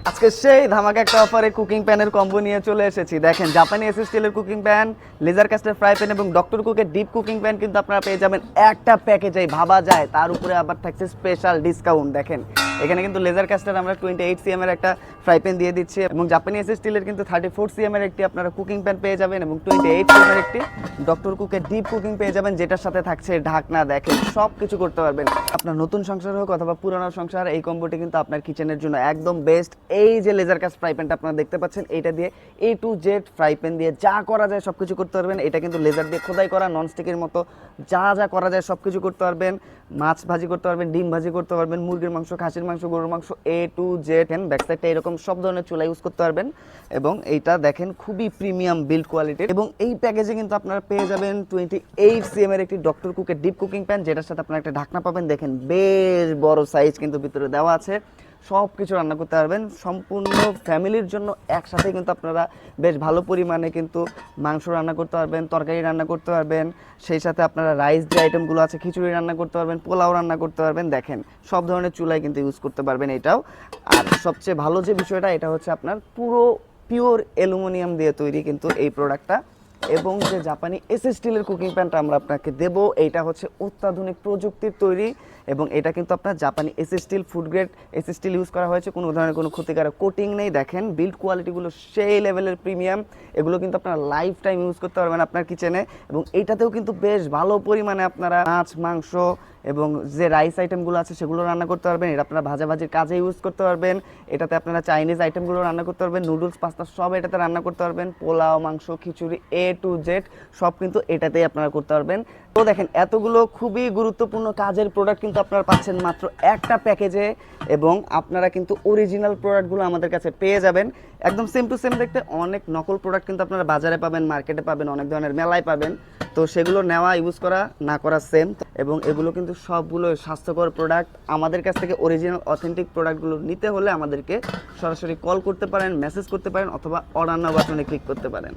আজকে সেই ধামাকা একটা অফারে কুকিং প্যানের কম্বো নিয়ে চলে এসেছি। দেখেন, জাপানি এসএস স্টিলের কুকিং প্যান, লেজার কাস্টের ফ্রাই প্যান এবং ডক্টর কুকের ডিপ কুকিং প্যান কিন্তু আপনারা পেয়ে যাবেন একটা প্যাকেজেই, ভাবা যায়। তার উপরে আবার থাকছে স্পেশাল ডিসকাউন্ট। দেখেন, এখানে কিন্তু লেজার কাস্টের আমরা 28 সিএম এর একটা ফ্রাই প্যান দিয়ে দিচ্ছি এবং জাপানি এসএস স্টিলের কিন্তু 34 সিএম এর একটি আপনারা কুকিং প্যান পেয়ে যাবেন এবং 28 সিএম এর একটি ডক্টর কুকের ডিপ কুকিং পেয়ে যাবেন, যেটার সাথে থাকছে ঢাকনা। দেখেন, সব কিছু করতে পারবেন। আপনার নতুন সংসার হোক অথবা পুরানো সংসার, এই কম্বোটি কিন্তু আপনার কিচেনের জন্য একদম বেস্ট। এই যে লেজার কাস্ট ফ্রাই প্যানটা আপনারা দেখতে পাচ্ছেন, এইটা দিয়ে A to Z fry pan দিয়ে যা করা যায় সব কিছু করতে পারবেন। এটা কিন্তু লেজার দিয়ে খোদাই করা, ননস্টিকের মতো যা যা করা যায় সব কিছু করতে পারবেন। মাছ ভাজি করতে পারবেন, ডিম ভাজি করতে পারবেন, মুরগির মাংস, খাসির মাংস, গরুর মাংস, A to Z। ব্যাকসাইডটা এরকম সব ধরনের চুলা ইউজ করতে পারবেন এবং এইটা দেখেন খুবই প্রিমিয়াম বিল্ড কোয়ালিটির। এবং এই প্যাকেজে কিন্তু আপনারা পেয়ে যাবেন 28 সিএম এর একটি ডক্টর কুকের ডিপ কুকিং প্যান, যেটার সাথে আপনারা একটা ঢাকনা পাবেন। দেখেন, বেশ বড় সাইজ কিন্তু ভিতরে দেওয়া আছে। সব কিছু রান্না করতে পারবেন সম্পূর্ণ ফ্যামিলির জন্য। একসাথে কিন্তু আপনারা বেশ ভালো পরিমাণে কিন্তু মাংস রান্না করতে পারবেন, তরকারি রান্না করতে পারবেন, সেই সাথে আপনারা রাইস যে আইটেমগুলো আছে খিচুড়ি রান্না করতে পারবেন, পোলাও রান্না করতে পারবেন। দেখেন, সব ধরনের চুলাই কিন্তু ইউজ করতে পারবেন এটাও। আর সবচেয়ে ভালো যে বিষয়টা, এটা হচ্ছে আপনার পুরো পিওর অ্যালুমিনিয়াম দিয়ে তৈরি কিন্তু এই প্রোডাক্টটা। এবং যে জাপানি এসএস স্টিলের কুকিং প্যানটা আমরা আপনাকে দেবো, এইটা হচ্ছে অত্যাধুনিক প্রযুক্তির তৈরি এবং এটা কিন্তু আপনার জাপানি SS still, food grade SS still use করা হয়েছে। কোনো ধরনের কোনো ক্ষতিকারক কোটিং নেই। দেখেন, বিল্ড কোয়ালিটিগুলো সেই লেভেলের প্রিমিয়াম। এগুলো কিন্তু আপনারা লাইফ টাইম ইউজ করতে পারবেন আপনার কিচেনে। এবং এইটাতেও কিন্তু বেশ ভালো পরিমাণে আপনারা মাছ, মাংস এবং যে রাইস আইটেমগুলো আছে সেগুলো রান্না করতে পারবেন। এটা আপনারা ভাজাভাজির কাজে ইউজ করতে পারবেন। এটাতে আপনারা চাইনিজ আইটেমগুলো রান্না করতে পারবেন, নুডলস, পাস্তা সব এটাতে রান্না করতে পারবেন। পোলাও, মাংস, খিচুড়ি A to Z সব কিন্তু এটাতেই আপনারা করতে পারবেন। তো দেখেন, এতগুলো খুবই গুরুত্বপূর্ণ কাজের প্রোডাক্ট কিন্তু আপনারা পাচ্ছেন মাত্র একটা প্যাকেজে। এবং আপনারা কিন্তু অরিজিনাল প্রোডাক্টগুলো আমাদের কাছে পেয়ে যাবেন একদম সেম টু সেম দেখতে। অনেক নকল প্রোডাক্ট কিন্তু আপনারা বাজারে পাবেন, মার্কেটে পাবেন, অনেক ধরনের মেলায় পাবেন। তো সেগুলো নেওয়া, ইউজ করা, না করা সেম। এবং এগুলো কিন্তু সবগুলো স্বাস্থ্যকর প্রোডাক্ট। আমাদের কাছ থেকে অরিজিনাল অথেন্টিক প্রোডাক্টগুলো নিতে হলে আমাদেরকে সরাসরি কল করতে পারেন, মেসেজ করতে পারেন অথবা অর্ডার নাও বাটনে ক্লিক করতে পারেন।